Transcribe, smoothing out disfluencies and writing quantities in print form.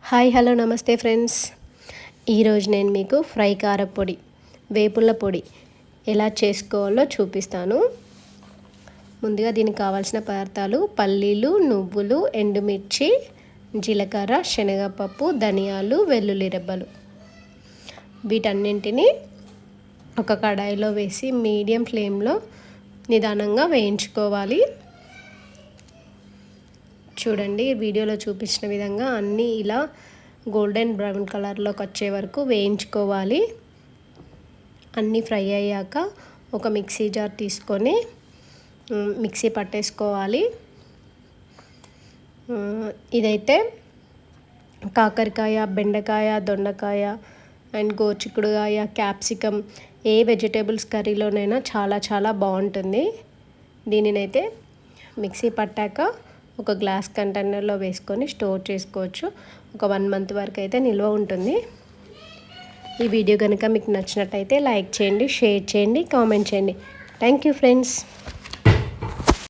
Hi hello నమస్తే friends. ఈరోజు నేను మీకు ఫ్రై కారపొడి వేపుళ్ళ పొడి ఎలా చేసుకోవాలో చూపిస్తాను. ముందుగా దీనికి కావాల్సిన పదార్థాలు పల్లీలు, నువ్వులు, ఎండుమిర్చి, జీలకర్ర, శనగపప్పు, ధనియాలు, వెల్లుల్లి రెబ్బలు. వీటన్నింటినీ ఒక కడాయిలో వేసి మీడియం ఫ్లేమ్లో నిదానంగా వేయించుకోవాలి. చూడండి, వీడియోలో చూపించిన విధంగా అన్నీ ఇలా గోల్డెన్ బ్రౌన్ కలర్లోకి వచ్చే వరకు వేయించుకోవాలి. అన్నీ ఫ్రై అయ్యాక ఒక మిక్సీ జార్ తీసుకొని మిక్సీ పట్టేసుకోవాలి. ఇదైతే కాకరకాయ, బెండకాయ, దొండకాయ అండ్ గోరుచిక్కుడుకాయ, క్యాప్సికమ్ ఏ వెజిటేబుల్స్ కర్రీలోనైనా చాలా చాలా బాగుంటుంది. దీనినైతే మిక్సీ పట్టాక ఒక గ్లాస్ కంటైనర్లో వేసుకొని స్టోర్ చేసుకోవచ్చు. ఒక 1 మంత్ వరకు అయితే నిల్వ ఉంటుంది. ఈ వీడియో కనుక మీకు నచ్చినట్టయితే లైక్ చేయండి, షేర్ చేయండి, కామెంట్ చేయండి. Thank you friends.